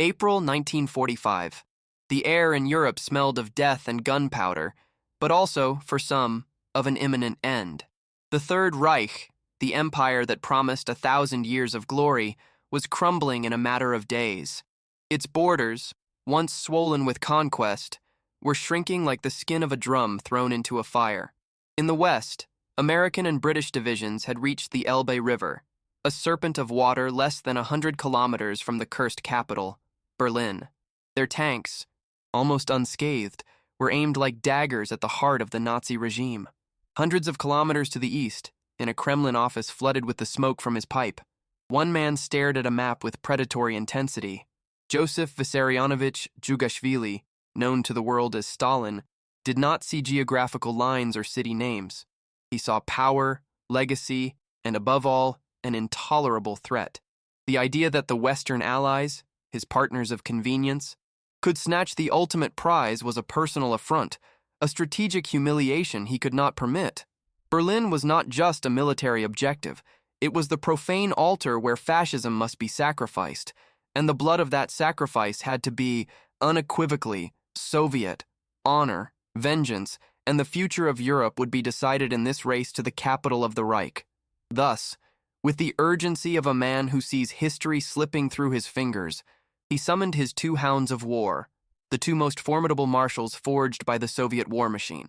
April 1945. The air in Europe smelled of death and gunpowder, but also, for some, of an imminent end. The Third Reich, the empire that promised 1,000 years of glory, was crumbling in a matter of days. Its borders, once swollen with conquest, were shrinking like the skin of a drum thrown into a fire. In the west, American and British divisions had reached the Elbe River, a serpent of water less than 100 kilometers from the cursed capital, Berlin. Their tanks, almost unscathed, were aimed like daggers at the heart of the Nazi regime. Hundreds of kilometers to the east, in a Kremlin office flooded with the smoke from his pipe, one man stared at a map with predatory intensity. Joseph Vissarionovich Djugashvili, known to the world as Stalin, did not see geographical lines or city names. He saw power, legacy, and above all, an intolerable threat. The idea that the Western allies, his partners of convenience, could snatch the ultimate prize was a personal affront, a strategic humiliation he could not permit. Berlin was not just a military objective, it was the profane altar where fascism must be sacrificed, and the blood of that sacrifice had to be, unequivocally, Soviet. Honor, vengeance, and the future of Europe would be decided in this race to the capital of the Reich. Thus, with the urgency of a man who sees history slipping through his fingers, he summoned his two hounds of war, the two most formidable marshals forged by the Soviet war machine.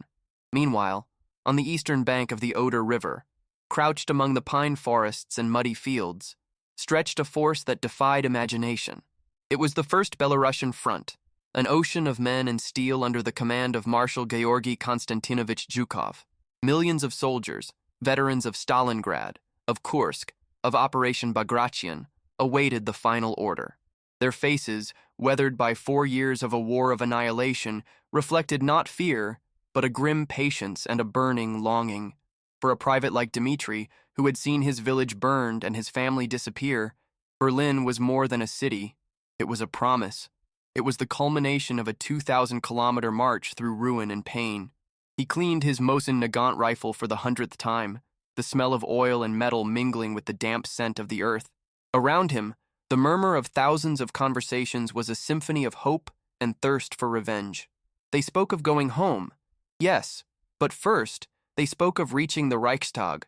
Meanwhile, on the eastern bank of the Oder River, crouched among the pine forests and muddy fields, stretched a force that defied imagination. It was the First Belarusian Front, an ocean of men and steel under the command of Marshal Georgy Konstantinovich Zhukov. Millions of soldiers, veterans of Stalingrad, of Kursk, of Operation Bagration, awaited the final order. Their faces, weathered by 4 years of a war of annihilation, reflected not fear, but a grim patience and a burning longing. For a private like Dmitri, who had seen his village burned and his family disappear, Berlin was more than a city. It was a promise. It was the culmination of a 2,000-kilometer march through ruin and pain. He cleaned his Mosin Nagant rifle for the 100th time, the smell of oil and metal mingling with the damp scent of the earth. Around him, the murmur of thousands of conversations was a symphony of hope and thirst for revenge. They spoke of going home. Yes, but first, they spoke of reaching the Reichstag.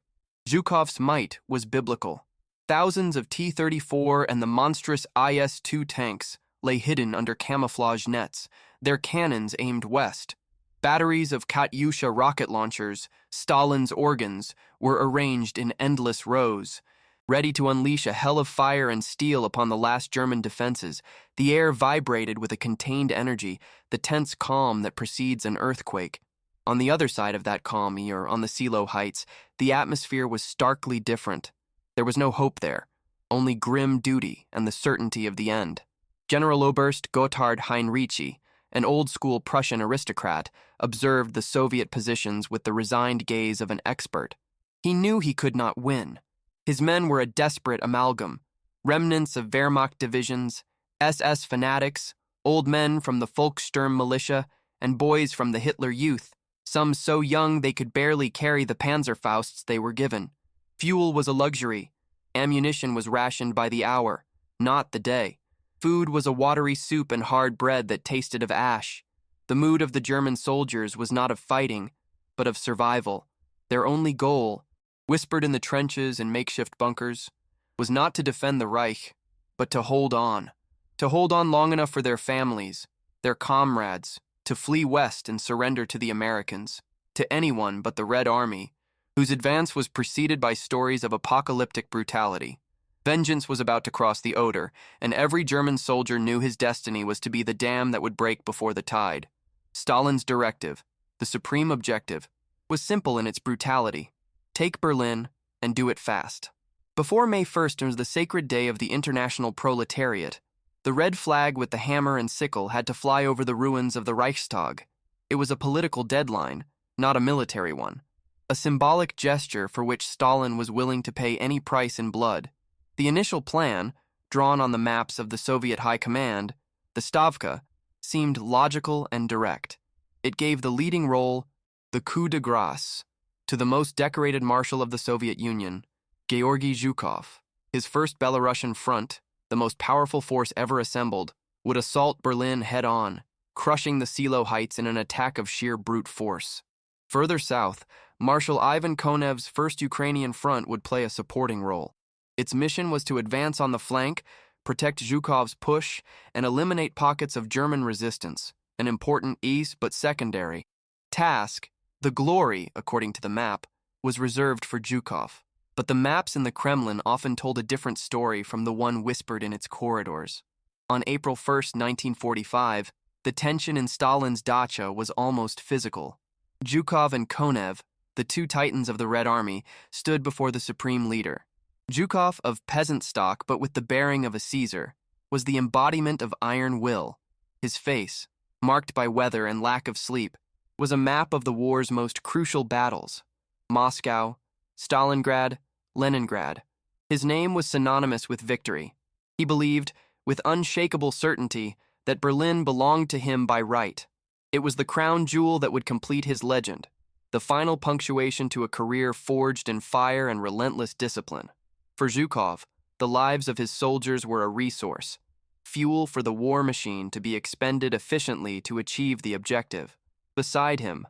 Zhukov's might was biblical. Thousands of T-34 and the monstrous IS-2 tanks lay hidden under camouflage nets, their cannons aimed west. Batteries of Katyusha rocket launchers, Stalin's organs, were arranged in endless rows, ready to unleash a hell of fire and steel upon the last German defenses. The air vibrated with a contained energy, the tense calm that precedes an earthquake. On the other side of that calm, or on the Silo Heights, the atmosphere was starkly different. There was no hope there, only grim duty and the certainty of the end. General Oberst Gotthard Heinrici, an old-school Prussian aristocrat, observed the Soviet positions with the resigned gaze of an expert. He knew he could not win. His men were a desperate amalgam, remnants of Wehrmacht divisions, SS fanatics, old men from the Volkssturm militia, and boys from the Hitler Youth, some so young they could barely carry the Panzerfausts they were given. Fuel was a luxury. Ammunition was rationed by the hour, not the day. Food was a watery soup and hard bread that tasted of ash. The mood of the German soldiers was not of fighting, but of survival. Their only goal, whispered in the trenches and makeshift bunkers, was not to defend the Reich, but to hold on long enough for their families, their comrades, to flee west and surrender to the Americans, to anyone but the Red Army, whose advance was preceded by stories of apocalyptic brutality. Vengeance was about to cross the Oder, and every German soldier knew his destiny was to be the dam that would break before the tide. Stalin's directive, the supreme objective, was simple in its brutality. Take Berlin and do it fast. Before May 1st was the sacred day of the international proletariat. The red flag with the hammer and sickle had to fly over the ruins of the Reichstag. It was a political deadline, not a military one. A symbolic gesture for which Stalin was willing to pay any price in blood. The initial plan, drawn on the maps of the Soviet High Command, the Stavka, seemed logical and direct. It gave the leading role, the coup de grâce, to the most decorated marshal of the Soviet Union, Georgy Zhukov. His first Belarusian front, the most powerful force ever assembled, would assault Berlin head-on, crushing the Silo Heights in an attack of sheer brute force. Further south, Marshal Ivan Konev's 1st Ukrainian Front would play a supporting role. Its mission was to advance on the flank, protect Zhukov's push, and eliminate pockets of German resistance, an important but secondary task. The glory, according to the map, was reserved for Zhukov. But the maps in the Kremlin often told a different story from the one whispered in its corridors. On April 1, 1945, the tension in Stalin's dacha was almost physical. Zhukov and Konev, the two titans of the Red Army, stood before the supreme leader. Zhukov, of peasant stock but with the bearing of a Caesar, was the embodiment of iron will. His face, marked by weather and lack of sleep, was a map of the war's most crucial battles: Moscow, Stalingrad, Leningrad. His name was synonymous with victory. He believed, with unshakable certainty, that Berlin belonged to him by right. It was the crown jewel that would complete his legend, the final punctuation to a career forged in fire and relentless discipline. For Zhukov, the lives of his soldiers were a resource, fuel for the war machine to be expended efficiently to achieve the objective. Beside him,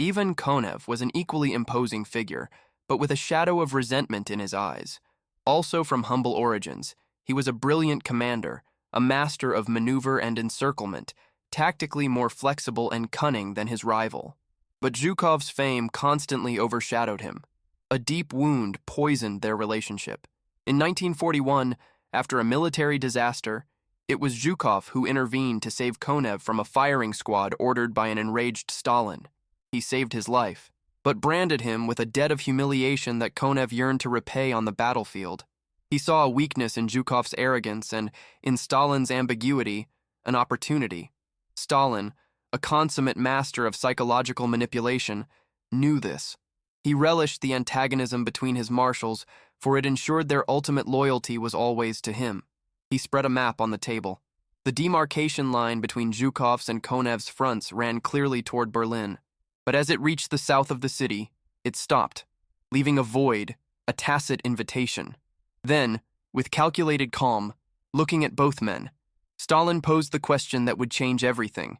Ivan Konev was an equally imposing figure, but with a shadow of resentment in his eyes. Also from humble origins, he was a brilliant commander, a master of maneuver and encirclement, tactically more flexible and cunning than his rival. But Zhukov's fame constantly overshadowed him. A deep wound poisoned their relationship. In 1941, after a military disaster, it was Zhukov who intervened to save Konev from a firing squad ordered by an enraged Stalin. He saved his life, but branded him with a debt of humiliation that Konev yearned to repay on the battlefield. He saw a weakness in Zhukov's arrogance and, in Stalin's ambiguity, an opportunity. Stalin, a consummate master of psychological manipulation, knew this. He relished the antagonism between his marshals, for it ensured their ultimate loyalty was always to him. He spread a map on the table. The demarcation line between Zhukov's and Konev's fronts ran clearly toward Berlin, but as it reached the south of the city, it stopped, leaving a void, a tacit invitation. Then, with calculated calm, looking at both men, Stalin posed the question that would change everything.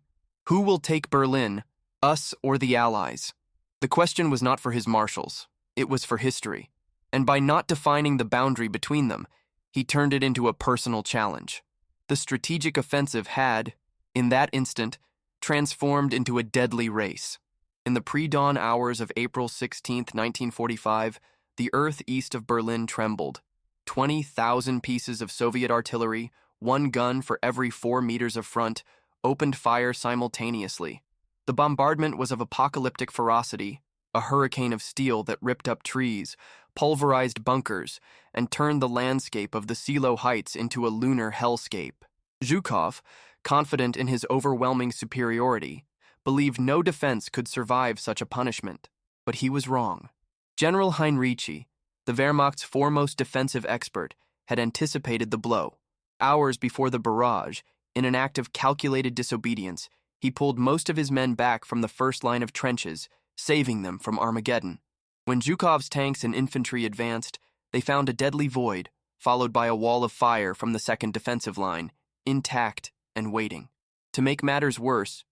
Who will take Berlin, us or the Allies? The question was not for his marshals, it was for history, and by not defining the boundary between them, he turned it into a personal challenge. The strategic offensive had, in that instant, transformed into a deadly race. In the pre-dawn hours of April 16, 1945, the earth east of Berlin trembled. 20,000 pieces of Soviet artillery, one gun for every 4 meters of front, opened fire simultaneously. The bombardment was of apocalyptic ferocity, a hurricane of steel that ripped up trees, pulverized bunkers, and turned the landscape of the Silo Heights into a lunar hellscape. Zhukov, confident in his overwhelming superiority, believed no defense could survive such a punishment. But he was wrong. General Heinrici, the Wehrmacht's foremost defensive expert, had anticipated the blow. Hours before the barrage, in an act of calculated disobedience, he pulled most of his men back from the first line of trenches, saving them from Armageddon. When Zhukov's tanks and infantry advanced, they found a deadly void, followed by a wall of fire from the second defensive line, intact and waiting. To make matters worse,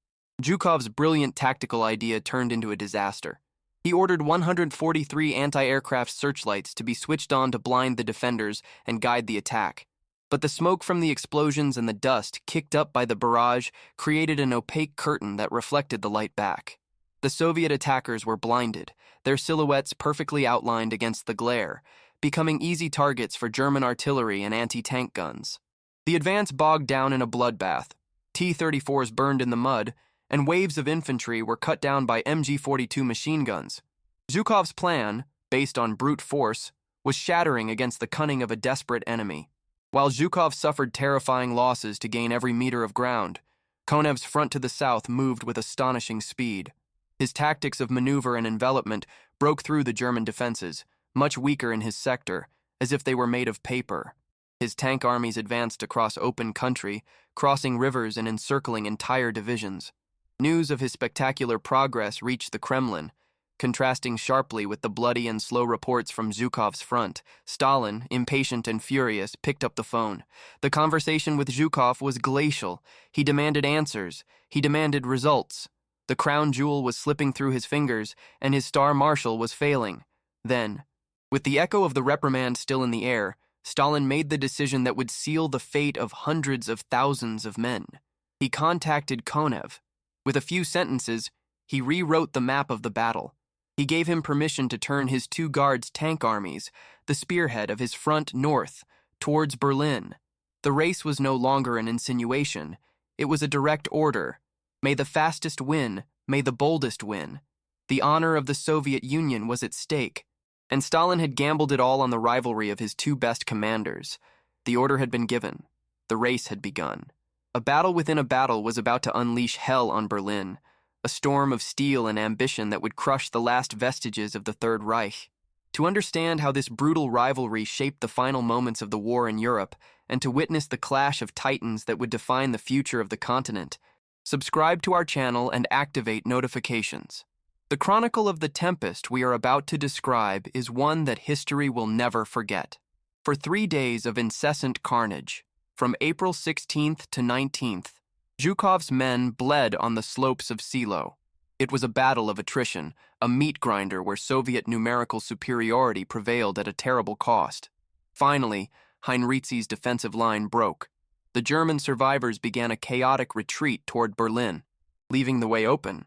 Zhukov's brilliant tactical idea turned into a disaster. He ordered 143 anti-aircraft searchlights to be switched on to blind the defenders and guide the attack. But the smoke from the explosions and the dust kicked up by the barrage created an opaque curtain that reflected the light back. The Soviet attackers were blinded, their silhouettes perfectly outlined against the glare, becoming easy targets for German artillery and anti-tank guns. The advance bogged down in a bloodbath. T-34s burned in the mud, and waves of infantry were cut down by MG-42 machine guns. Zhukov's plan, based on brute force, was shattering against the cunning of a desperate enemy. While Zhukov suffered terrifying losses to gain every meter of ground, Konev's front to the south moved with astonishing speed. His tactics of maneuver and envelopment broke through the German defenses, much weaker in his sector, as if they were made of paper. His tank armies advanced across open country, crossing rivers and encircling entire divisions. News of his spectacular progress reached the Kremlin, Contrasting sharply with the bloody and slow reports from Zhukov's front, Stalin, impatient and furious, picked up the phone. The conversation with Zhukov was glacial. He demanded answers. He demanded results. The crown jewel was slipping through his fingers, and his star marshal was failing. Then, with the echo of the reprimand still in the air, Stalin made the decision that would seal the fate of hundreds of thousands of men. He contacted Konev. With a few sentences, he rewrote the map of the battle. He gave him permission to turn his 2 guards' tank armies, the spearhead of his front north, towards Berlin. The race was no longer an insinuation. It was a direct order. May the fastest win, may the boldest win. The honor of the Soviet Union was at stake, and Stalin had gambled it all on the rivalry of his 2 best commanders. The order had been given. The race had begun. A battle within a battle was about to unleash hell on Berlin, a storm of steel and ambition that would crush the last vestiges of the Third Reich. To understand how this brutal rivalry shaped the final moments of the war in Europe, and to witness the clash of titans that would define the future of the continent, subscribe to our channel and activate notifications. The chronicle of the tempest we are about to describe is one that history will never forget. For 3 days of incessant carnage, from April 16th to 19th, Zhukov's men bled on the slopes of Silo. It was a battle of attrition, a meat grinder where Soviet numerical superiority prevailed at a terrible cost. Finally, Heinrizi's defensive line broke. The German survivors began a chaotic retreat toward Berlin, leaving the way open.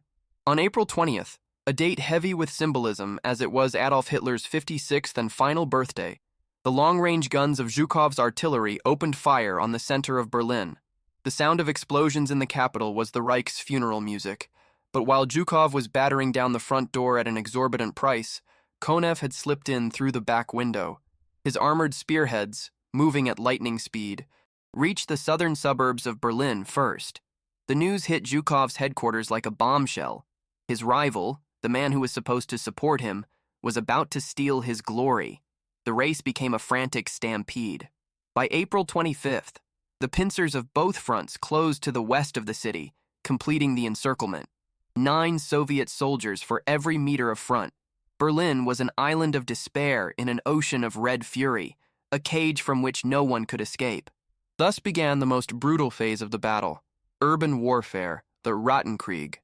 On April 20th, a date heavy with symbolism as it was Adolf Hitler's 56th and final birthday, the long-range guns of Zhukov's artillery opened fire on the center of Berlin. The sound of explosions in the capital was the Reich's funeral music, but while Zhukov was battering down the front door at an exorbitant price, Konev had slipped in through the back window. His armored spearheads, moving at lightning speed, reached the southern suburbs of Berlin first. The news hit Zhukov's headquarters like a bombshell. His rival, the man who was supposed to support him, was about to steal his glory. The race became a frantic stampede. By April 25th, the pincers of both fronts closed to the west of the city, completing the encirclement. 9 Soviet soldiers for every meter of front. Berlin was an island of despair in an ocean of red fury, a cage from which no one could escape. Thus began the most brutal phase of the battle, urban warfare, the Rattenkrieg.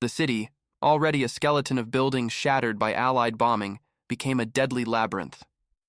The city, already a skeleton of buildings shattered by Allied bombing, became a deadly labyrinth.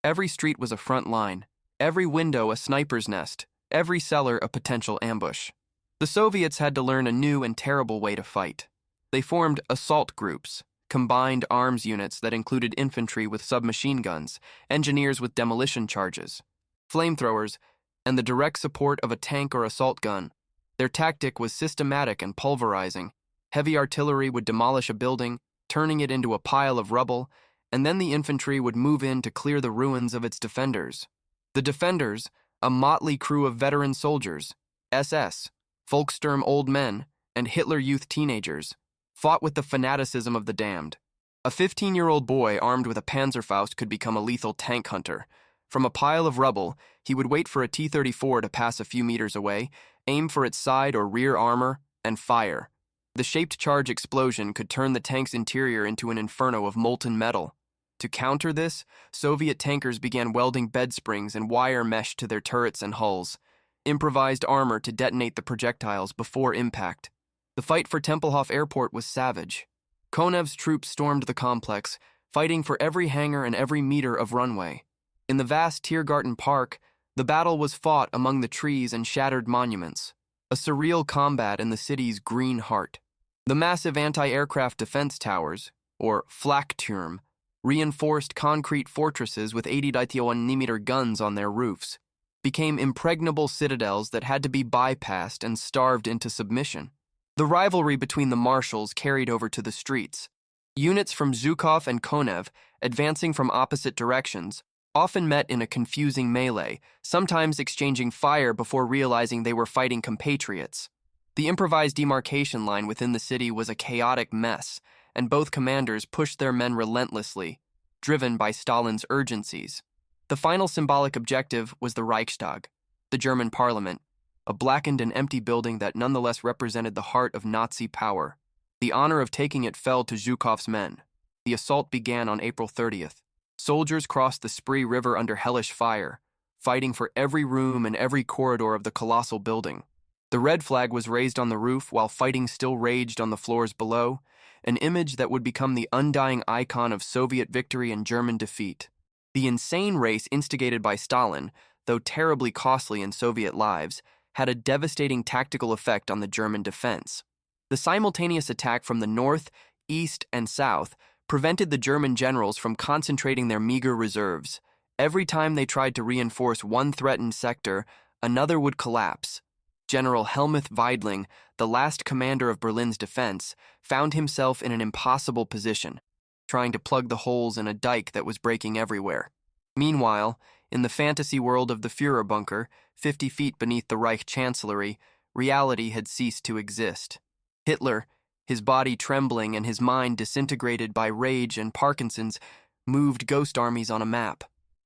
Every street was a front line, every window a sniper's nest, every cellar a potential ambush. The Soviets had to learn a new and terrible way to fight. They formed assault groups, combined arms units that included infantry with submachine guns, engineers with demolition charges, flamethrowers, and the direct support of a tank or assault gun. Their tactic was systematic and pulverizing. Heavy artillery would demolish a building, turning it into a pile of rubble, and then the infantry would move in to clear the ruins of its defenders. The defenders, a motley crew of veteran soldiers, SS, Volkssturm old men, and Hitler Youth teenagers, fought with the fanaticism of the damned. A 15-year-old boy armed with a Panzerfaust could become a lethal tank hunter. From a pile of rubble, he would wait for a T-34 to pass a few meters away, aim for its side or rear armor, and fire. The shaped charge explosion could turn the tank's interior into an inferno of molten metal. To counter this, Soviet tankers began welding bed springs and wire mesh to their turrets and hulls, improvised armor to detonate the projectiles before impact. The fight for Tempelhof Airport was savage. Konev's troops stormed the complex, fighting for every hangar and every meter of runway. In the vast Tiergarten Park, the battle was fought among the trees and shattered monuments, a surreal combat in the city's green heart. The massive anti-aircraft defense towers, or Flakturm, reinforced concrete fortresses with 80-mm guns on their roofs, became impregnable citadels that had to be bypassed and starved into submission. The rivalry between the marshals carried over to the streets. Units from Zhukov and Konev, advancing from opposite directions, often met in a confusing melee, sometimes exchanging fire before realizing they were fighting compatriots. The improvised demarcation line within the city was a chaotic mess, and both commanders pushed their men relentlessly, driven by Stalin's urgencies. The final symbolic objective was the Reichstag, the German parliament, a blackened and empty building that nonetheless represented the heart of Nazi power. The honor of taking it fell to Zhukov's men. The assault began on April 30th. Soldiers crossed the Spree River under hellish fire, fighting for every room and every corridor of the colossal building. The red flag was raised on the roof while fighting still raged on the floors below, an image that would become the undying icon of Soviet victory and German defeat. The insane race instigated by Stalin, though terribly costly in Soviet lives, had a devastating tactical effect on the German defense. The simultaneous attack from the north, east, and south prevented the German generals from concentrating their meager reserves. Every time they tried to reinforce one threatened sector, another would collapse. General Helmuth Weidling, the last commander of Berlin's defense, found himself in an impossible position, trying to plug the holes in a dike that was breaking everywhere. Meanwhile, in the fantasy world of the Führer bunker, 50 feet beneath the Reich chancellery, reality had ceased to exist. Hitler, his body trembling and his mind disintegrated by rage and Parkinson's, moved ghost armies on a map.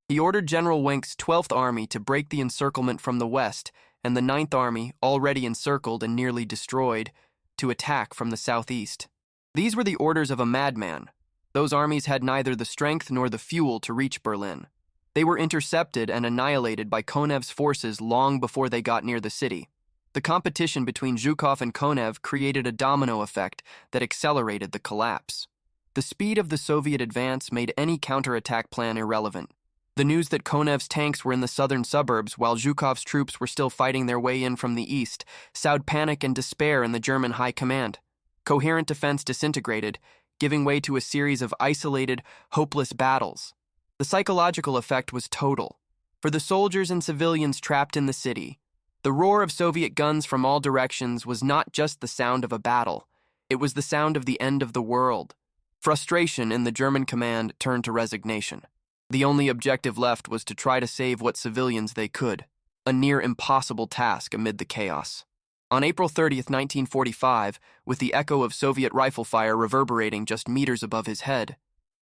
He ordered General Wenck's 12th Army to break the encirclement from the west and the 9th Army, already encircled and nearly destroyed, to attack from the southeast. These were the orders of a madman. Those armies had neither the strength nor the fuel to reach Berlin. They were intercepted and annihilated by Konev's forces long before they got near the city. The competition between Zhukov and Konev created a domino effect that accelerated the collapse. The speed of the Soviet advance made any counterattack plan irrelevant. The news that Konev's tanks were in the southern suburbs while Zhukov's troops were still fighting their way in from the east sowed panic and despair in the German high command. Coherent defense disintegrated, giving way to a series of isolated, hopeless battles. The psychological effect was total. For the soldiers and civilians trapped in the city, the roar of Soviet guns from all directions was not just the sound of a battle, it was the sound of the end of the world. Frustration in the German command turned to resignation. The only objective left was to try to save what civilians they could, a near impossible task amid the chaos. On April 30th, 1945, with the echo of Soviet rifle fire reverberating just meters above his head,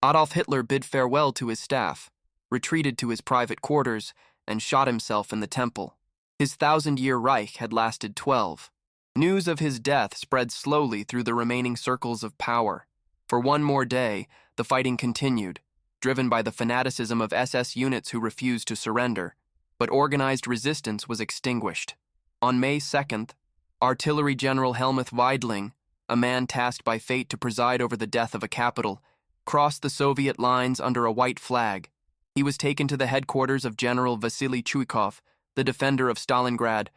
Adolf Hitler bid farewell to his staff, retreated to his private quarters, and shot himself in the temple. His 1,000-year Reich had lasted 12. News of his death spread slowly through the remaining circles of power. For one more day, the fighting continued, driven by the fanaticism of SS units who refused to surrender, but organized resistance was extinguished. On May 2nd, Artillery General Helmuth Weidling, a man tasked by fate to preside over the death of a capital, crossed the Soviet lines under a white flag. He was taken to the headquarters of General Vasily Zhukov, the defender of Stalingrad,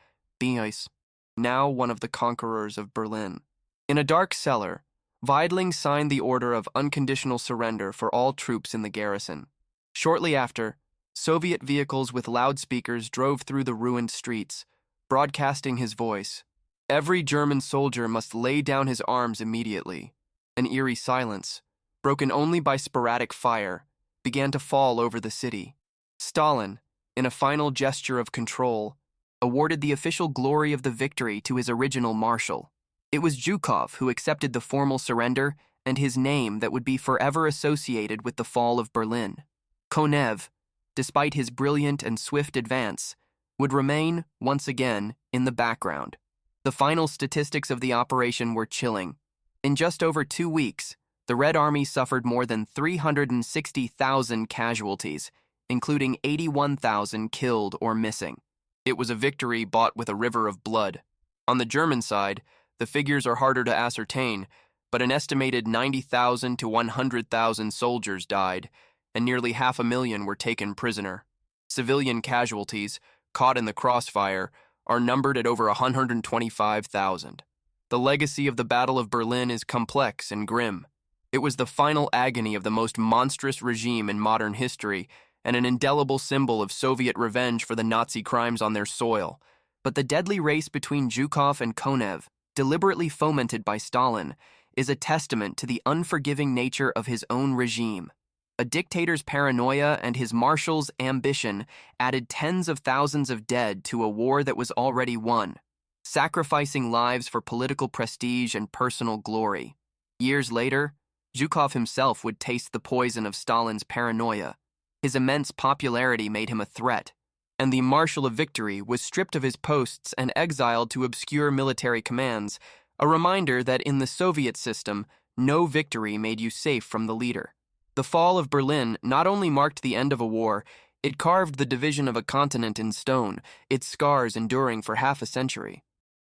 now one of the conquerors of Berlin. In a dark cellar, Weidling signed the order of unconditional surrender for all troops in the garrison. Shortly after, Soviet vehicles with loudspeakers drove through the ruined streets, broadcasting his voice. Every German soldier must lay down his arms immediately. An eerie silence, broken only by sporadic fire, began to fall over the city. Stalin, in a final gesture of control, awarded the official glory of the victory to his original marshal. It was Zhukov who accepted the formal surrender and his name that would be forever associated with the fall of Berlin. Konev, despite his brilliant and swift advance, would remain, once again, in the background. The final statistics of the operation were chilling. In just over 2 weeks, the Red Army suffered more than 360,000 casualties, including 81,000 killed or missing. It was a victory bought with a river of blood. On the German side, the figures are harder to ascertain, but an estimated 90,000 to 100,000 soldiers died, and nearly 500,000 were taken prisoner. Civilian casualties, caught in the crossfire, are numbered at over 125,000. The legacy of the Battle of Berlin is complex and grim. It was the final agony of the most monstrous regime in modern history and an indelible symbol of Soviet revenge for the Nazi crimes on their soil. But the deadly race between Zhukov and Konev, deliberately fomented by Stalin, is a testament to the unforgiving nature of his own regime. A dictator's paranoia and his marshal's ambition added tens of thousands of dead to a war that was already won, sacrificing lives for political prestige and personal glory. Years later, Zhukov himself would taste the poison of Stalin's paranoia. His immense popularity made him a threat, and the Marshal of Victory was stripped of his posts and exiled to obscure military commands, a reminder that in the Soviet system, no victory made you safe from the leader. The fall of Berlin not only marked the end of a war, it carved the division of a continent in stone, its scars enduring for half a century.